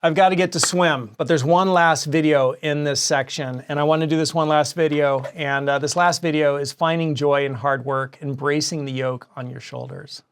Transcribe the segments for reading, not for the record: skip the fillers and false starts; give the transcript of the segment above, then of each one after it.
I've got to get to swim, but there's one last video in this section, and I want to do this one last video, and this last video is finding joy in hard work, embracing the yoke on your shoulders.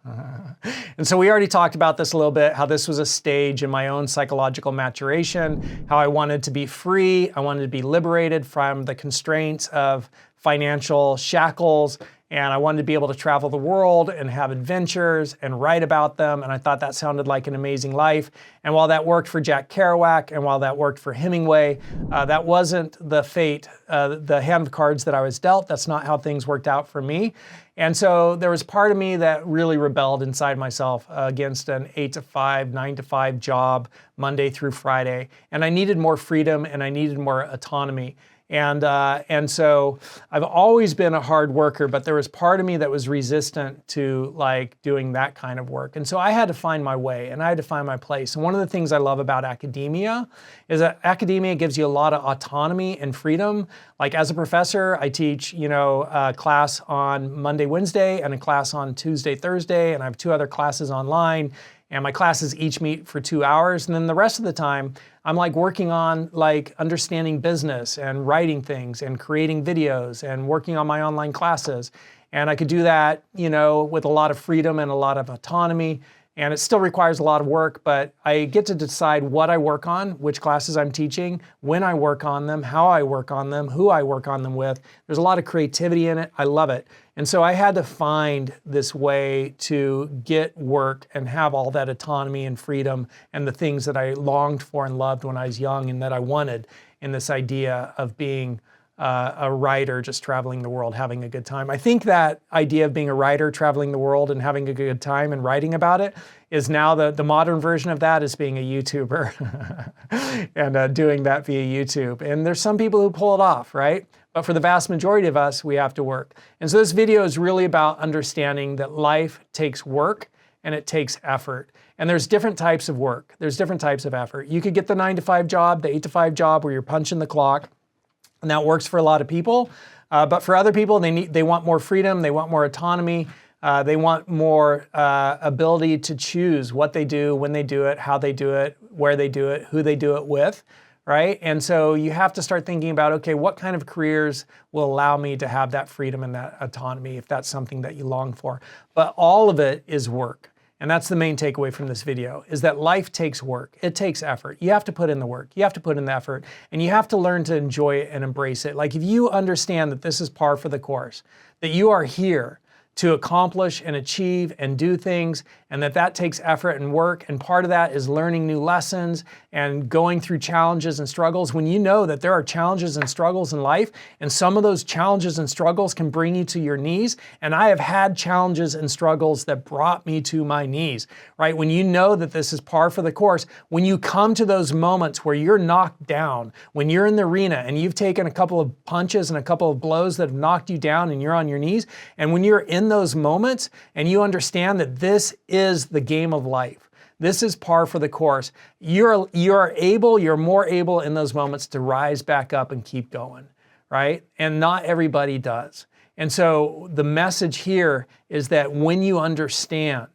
And so we already talked about this a little bit, how this was a stage in my own psychological maturation, how I wanted to be free, I wanted to be liberated from the constraints of financial shackles, and I wanted to be able to travel the world and have adventures and write about them, and I thought that sounded like an amazing life. And while that worked for Jack Kerouac and while that worked for Hemingway, that wasn't the fate, the hand of cards that I was dealt. That's not how things worked out for me. And so there was part of me that really rebelled inside myself against an 8 to 5, 9 to 5 job, Monday through Friday. And I needed more freedom and I needed more autonomy. And so I've always been a hard worker, but there was part of me that was resistant to like doing that kind of work. And so I had to find my way and I had to find my place. And one of the things I love about academia is that academia gives you a lot of autonomy and freedom. Like as a professor, I teach, a class on Monday, Wednesday, and a class on Tuesday, Thursday, and I have 2 other classes online. And my classes each meet for 2 hours. And then the rest of the time, I'm like working on like understanding business and writing things and creating videos and working on my online classes. And I could do that, with a lot of freedom and a lot of autonomy. And it still requires a lot of work, but I get to decide what I work on, which classes I'm teaching, when I work on them, how I work on them, who I work on them with. There's a lot of creativity in it. I love it. And so I had to find this way to get work and have all that autonomy and freedom and the things that I longed for and loved when I was young and that I wanted in this idea of being a writer just traveling the world, having a good time. I think that idea of being a writer, traveling the world and having a good time and writing about it is now the modern version of that is being a YouTuber and doing that via YouTube. And there's some people who pull it off, right? But for the vast majority of us, we have to work. And so this video is really about understanding that life takes work and it takes effort. And there's different types of work. There's different types of effort. You could get the 9 to 5 job, the 8 to 5 job where you're punching the clock. And that works for a lot of people. But for other people, they want more freedom, they want more autonomy, they want more ability to choose what they do, when they do it, how they do it, where they do it, who they do it with, right? And so you have to start thinking about, okay, what kind of careers will allow me to have that freedom and that autonomy if that's something that you long for. But all of it is work. And that's the main takeaway from this video, is that life takes work. It takes effort. You have to put in the work. You have to put in the effort. And you have to learn to enjoy it and embrace it. Like if you understand that this is par for the course, that you are here to accomplish and achieve and do things, and that takes effort and work, and part of that is learning new lessons and going through challenges and struggles. When you know that there are challenges and struggles in life, and some of those challenges and struggles can bring you to your knees, and I have had challenges and struggles that brought me to my knees, right? When you know that this is par for the course, when you come to those moments where you're knocked down, when you're in the arena and you've taken a couple of punches and a couple of blows that have knocked you down and you're on your knees, and when you're in those moments and you understand that this is the game of life, this is par for the course, you're more able in those moments to rise back up and keep going, right? And not everybody does. And so the message here is that when you understand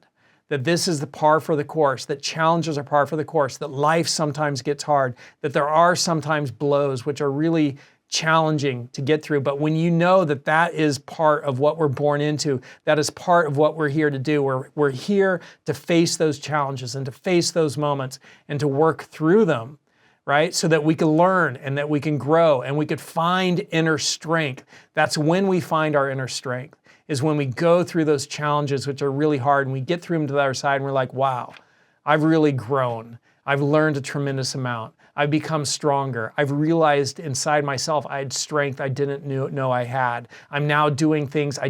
that this is the par for the course, that challenges are par for the course, that life sometimes gets hard, that there are sometimes blows which are really challenging to get through. But when you know that that is part of what we're born into, that is part of what we're here to do. We're here to face those challenges and to face those moments and to work through them, right? So that we can learn and that we can grow and we could find inner strength. That's when we find our inner strength, is when we go through those challenges, which are really hard, and we get through them to the other side and we're like, wow, I've really grown. I've learned a tremendous amount. I've become stronger. I've realized inside myself I had strength I didn't know I had. I'm now doing things I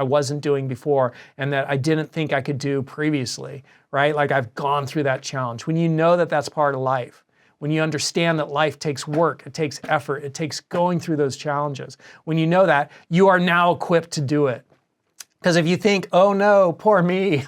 wasn't doing before and that I didn't think I could do previously, right? Like I've gone through that challenge. When you know that that's part of life, when you understand that life takes work, it takes effort, it takes going through those challenges, when you know that, you are now equipped to do it. Because if you think, oh no, poor me,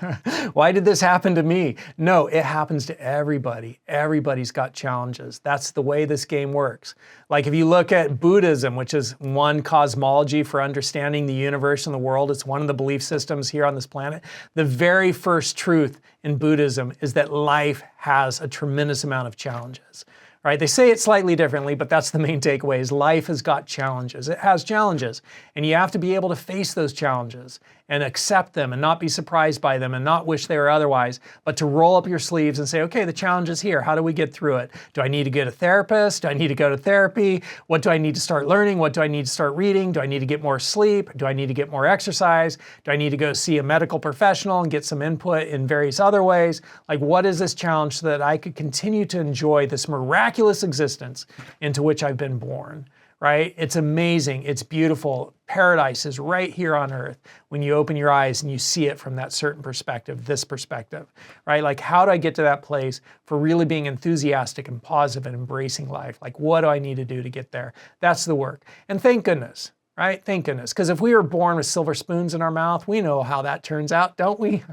why did this happen to me? No, it happens to everybody. Everybody's got challenges. That's the way this game works. Like if you look at Buddhism, which is one cosmology for understanding the universe and the world, it's one of the belief systems here on this planet. The very first truth in Buddhism is that life has a tremendous amount of challenges. Right? They say it slightly differently, but that's the main takeaway is life has got challenges. It has challenges, and you have to be able to face those challenges and accept them and not be surprised by them and not wish they were otherwise, but to roll up your sleeves and say, okay, the challenge is here. How do we get through it? Do I need to get a therapist? Do I need to go to therapy? What do I need to start learning? What do I need to start reading? Do I need to get more sleep? Do I need to get more exercise? Do I need to go see a medical professional and get some input in various other ways? Like, what is this challenge so that I could continue to enjoy this miraculous existence into which I've been born? Right? It's amazing. It's beautiful. Paradise is right here on earth when you open your eyes and you see it from that certain perspective, this perspective, right? Like, how do I get to that place for really being enthusiastic and positive and embracing life? Like, what do I need to do to get there? That's the work. And thank goodness, right? Thank goodness. Because if we were born with silver spoons in our mouth, we know how that turns out, don't we?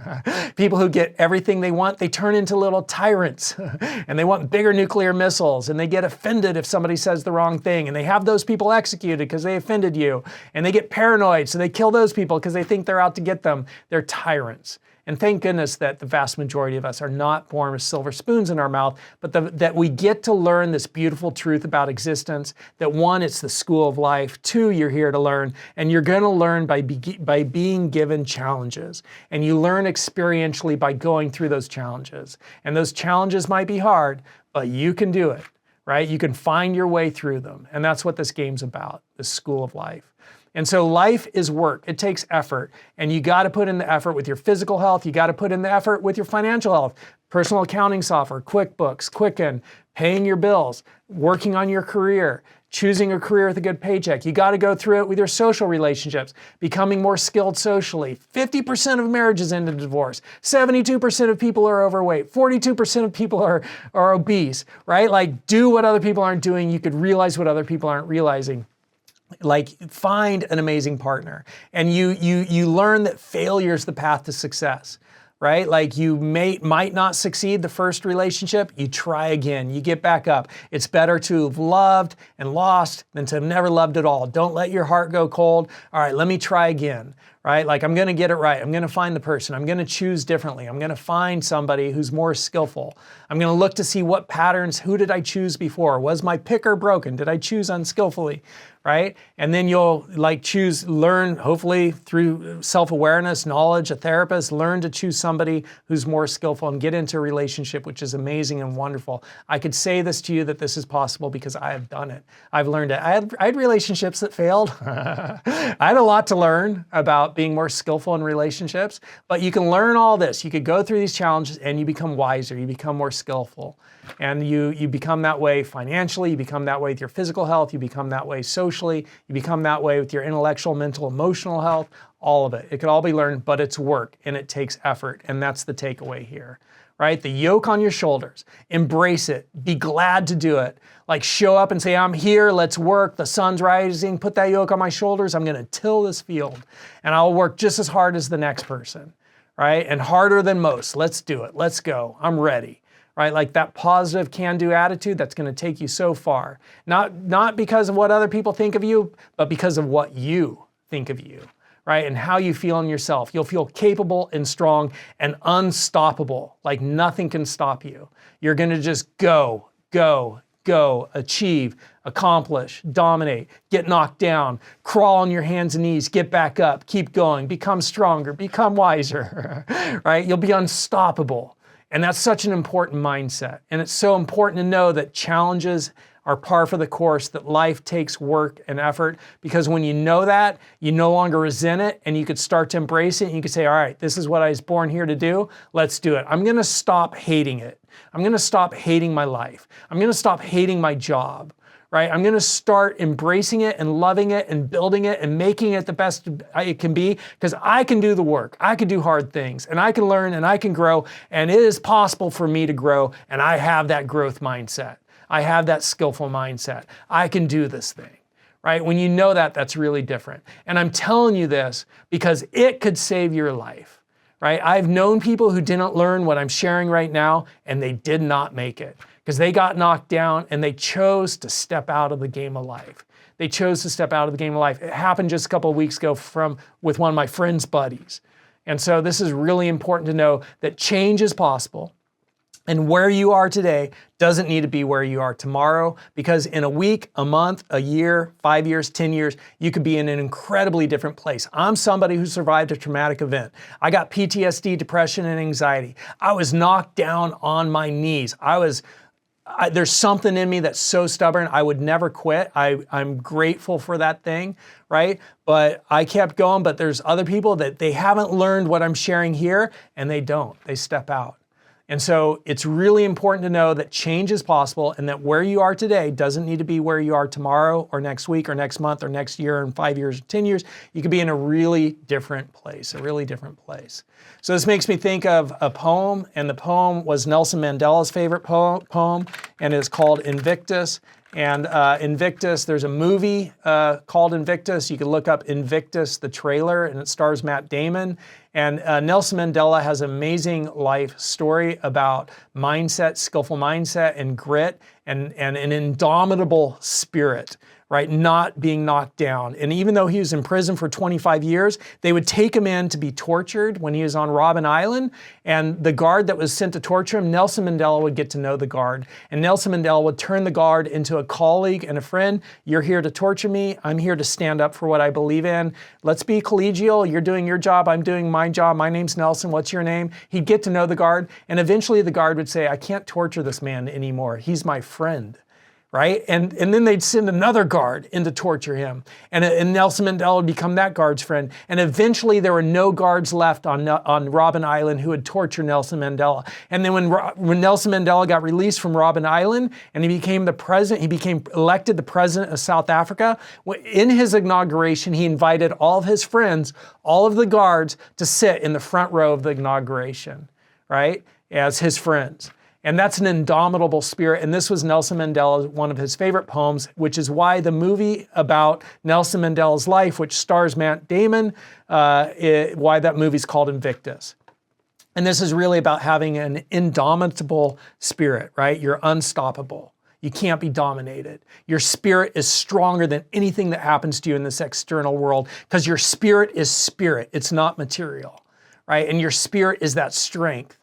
People who get everything they want, they turn into little tyrants and they want bigger nuclear missiles and they get offended if somebody says the wrong thing and they have those people executed because they offended you and they get paranoid so they kill those people because they think they're out to get them. They're tyrants. And thank goodness that the vast majority of us are not born with silver spoons in our mouth, but that we get to learn this beautiful truth about existence, that one, it's the school of life, two, you're here to learn, and you're gonna learn by being given challenges. And you learn experientially by going through those challenges. And those challenges might be hard, but you can do it, right? You can find your way through them. And that's what this game's about, the school of life. And so life is work. It takes effort. And you got to put in the effort with your physical health. You got to put in the effort with your financial health. Personal accounting software, QuickBooks, Quicken, paying your bills, working on your career, choosing a career with a good paycheck. You got to go through it with your social relationships, becoming more skilled socially. 50% of marriages end in divorce. 72% of people are overweight. 42% of people are obese, right? Like, do what other people aren't doing. You could realize what other people aren't realizing. Like, find an amazing partner, and you learn that failure is the path to success, right? Like, you might not succeed the first relationship, you try again, you get back up. It's better to have loved and lost than to have never loved at all. Don't let your heart go cold. All right, let me try again, right? Like, I'm gonna get it right. I'm gonna find the person. I'm gonna choose differently. I'm gonna find somebody who's more skillful. I'm gonna look to see what patterns, who did I choose before? Was my picker broken? Did I choose unskillfully? Right? And then you'll learn, hopefully through self-awareness, knowledge, a therapist, learn to choose somebody who's more skillful and get into a relationship, which is amazing and wonderful. I could say this to you that this is possible because I have done it. I've learned it. I had relationships that failed. I had a lot to learn about being more skillful in relationships, but you can learn all this. You could go through these challenges and you become wiser, you become more skillful. And you become that way financially, you become that way with your physical health, you become that way socially, you become that way with your intellectual, mental, emotional health, all of it. It can all be learned, but it's work and it takes effort. And that's the takeaway here, right? The yoke on your shoulders, embrace it, be glad to do it. Like, show up and say, I'm here, let's work, the sun's rising, put that yoke on my shoulders, I'm gonna till this field and I'll work just as hard as the next person, right? And harder than most. Let's do it, let's go, I'm ready. Right? Like, that positive can-do attitude, that's going to take you so far. Not because of what other people think of you, but because of what you think of you, right? And how you feel in yourself. You'll feel capable and strong and unstoppable. Like, nothing can stop you. You're going to just go, achieve, accomplish, dominate, get knocked down, crawl on your hands and knees, get back up, keep going, become stronger, become wiser, right? You'll be unstoppable. And that's such an important mindset. And it's so important to know that challenges are par for the course, that life takes work and effort, because when you know that, you no longer resent it and you could start to embrace it and you could say, all right, this is what I was born here to do, let's do it. I'm gonna stop hating it. I'm gonna stop hating my life. I'm gonna stop hating my job. Right? I'm gonna start embracing it and loving it and building it and making it the best it can be, because I can do the work. I can do hard things and I can learn and I can grow, and it is possible for me to grow, and I have that growth mindset. I have that skillful mindset. I can do this thing, right? When you know that, that's really different. And I'm telling you this because it could save your life, right? I've known people who didn't learn what I'm sharing right now, and they did not make it because they got knocked down and they chose to step out of the game of life. They chose to step out of the game of life. It happened just a couple of weeks ago with one of my friend's buddies. And so this is really important to know that change is possible. And where you are today doesn't need to be where you are tomorrow, because in a week, a month, a year, 5 years, 10 years, you could be in an incredibly different place. I'm somebody who survived a traumatic event. I got PTSD, depression, and anxiety. I was knocked down on my knees. There's something in me that's so stubborn, I would never quit. I'm grateful for that thing, right? But I kept going, but there's other people that they haven't learned what I'm sharing here, and they don't. They step out. And so it's really important to know that change is possible and that where you are today doesn't need to be where you are tomorrow or next week or next month or next year and 5 years or 10 years. You could be in a really different place, a really different place. So this makes me think of a poem, and the poem was Nelson Mandela's favorite poem, and it's called Invictus. And Invictus, there's a movie called Invictus. You can look up Invictus, the trailer, and it stars Matt Damon. And Nelson Mandela has an amazing life story about mindset, skillful mindset, and grit, and an indomitable spirit, right? Not being knocked down. And even though he was in prison for 25 years, they would take him in to be tortured when he was on Robben Island. And the guard that was sent to torture him, Nelson Mandela would get to know the guard. And Nelson Mandela would turn the guard into a colleague and a friend. You're here to torture me. I'm here to stand up for what I believe in. Let's be collegial. You're doing your job. I'm doing my job. My name's Nelson. What's your name? He'd get to know the guard. And eventually the guard would say, I can't torture this man anymore. He's my friend. Right? And then they'd send another guard in to torture him. And Nelson Mandela would become that guard's friend. And eventually there were no guards left on Robben Island who would torture Nelson Mandela. And then when Nelson Mandela got released from Robben Island and he became the president, he became elected the president of South Africa, in his inauguration, he invited all of his friends, all of the guards, to sit in the front row of the inauguration, right? As his friends. And that's an indomitable spirit. And this was Nelson Mandela, one of his favorite poems, which is why the movie about Nelson Mandela's life, which stars Matt Damon, why that movie's called Invictus. And this is really about having an indomitable spirit, right? You're unstoppable. You can't be dominated. Your spirit is stronger than anything that happens to you in this external world, because your spirit is spirit. It's not material, right? And your spirit is that strength.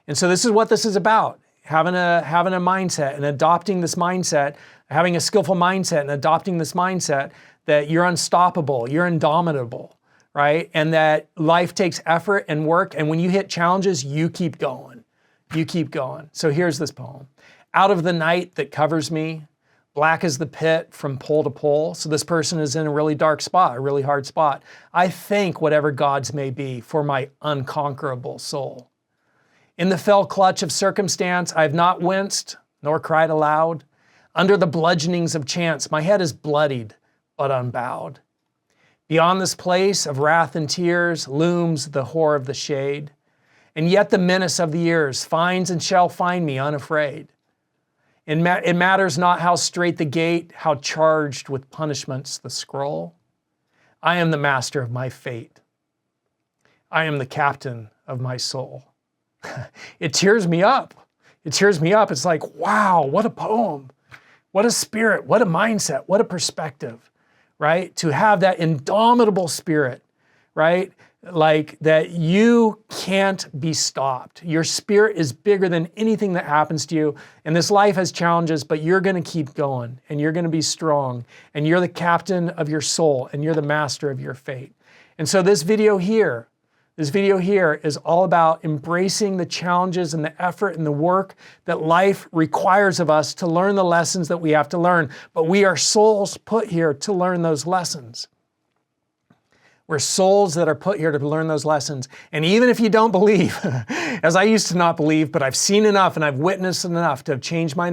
And so this is what this is about. Having a mindset and adopting this mindset, having a skillful mindset and adopting this mindset that you're unstoppable, you're indomitable, right? And that life takes effort and work, and when you hit challenges, you keep going. You keep going. So here's this poem. Out of the night that covers me, black as the pit from pole to pole. So this person is in a really dark spot, a really hard spot. I thank whatever gods may be for my unconquerable soul. In the fell clutch of circumstance, I have not winced nor cried aloud. Under the bludgeonings of chance, my head is bloodied but unbowed. Beyond this place of wrath and tears looms the horror of the shade, and yet the menace of the years finds and shall find me unafraid. It matters not how straight the gate, how charged with punishments the scroll. I am the master of my fate. I am the captain of my soul. It tears me up. It tears me up. It's like, wow, what a poem. What a spirit. What a mindset. What a perspective, right? To have that indomitable spirit, right? Like that you can't be stopped. Your spirit is bigger than anything that happens to you. And this life has challenges, but you're going to keep going and you're going to be strong and you're the captain of your soul and you're the master of your fate. And so this video here is all about embracing the challenges and the effort and the work that life requires of us to learn the lessons that we have to learn. But we are souls put here to learn those lessons. We're souls that are put here to learn those lessons. And even if you don't believe, as I used to not believe, but I've seen enough and I've witnessed enough to have changed my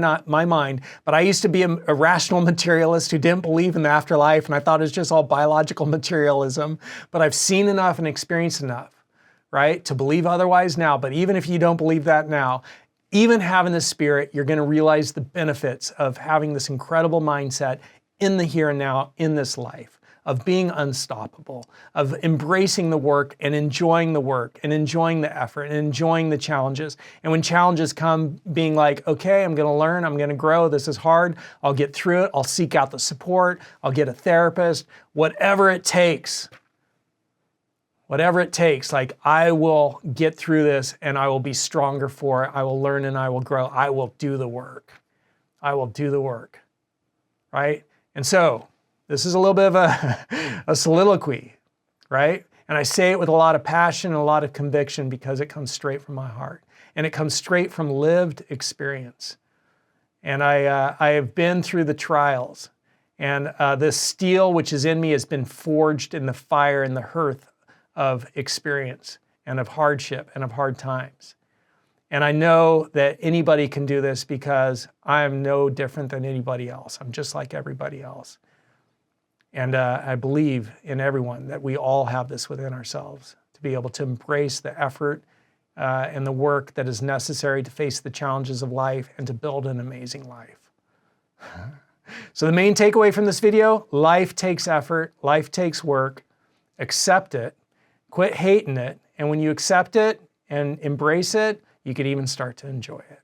mind. But I used to be a rational materialist who didn't believe in the afterlife, and I thought it was just all biological materialism. But I've seen enough and experienced enough, right, to believe otherwise now. But even if you don't believe that now, even having this spirit, you're going to realize the benefits of having this incredible mindset in the here and now, in this life, of being unstoppable, of embracing the work and enjoying the work and enjoying the effort and enjoying the challenges. And when challenges come, being like, okay, I'm gonna learn, I'm gonna grow, this is hard, I'll get through it, I'll seek out the support, I'll get a therapist, whatever it takes. Whatever it takes, like I will get through this and I will be stronger for it. I will learn and I will grow. I will do the work. I will do the work, right? And so this is a little bit of a soliloquy, right? And I say it with a lot of passion and a lot of conviction because it comes straight from my heart. And it comes straight from lived experience. And I have been through the trials. And this steel which is in me has been forged in the fire and the hearth of experience and of hardship and of hard times. And I know that anybody can do this because I am no different than anybody else. I'm just like everybody else. And I believe in everyone that we all have this within ourselves to be able to embrace the effort and the work that is necessary to face the challenges of life and to build an amazing life. So the main takeaway from this video, life takes effort, life takes work, accept it, quit hating it, and when you accept it and embrace it, you can even start to enjoy it.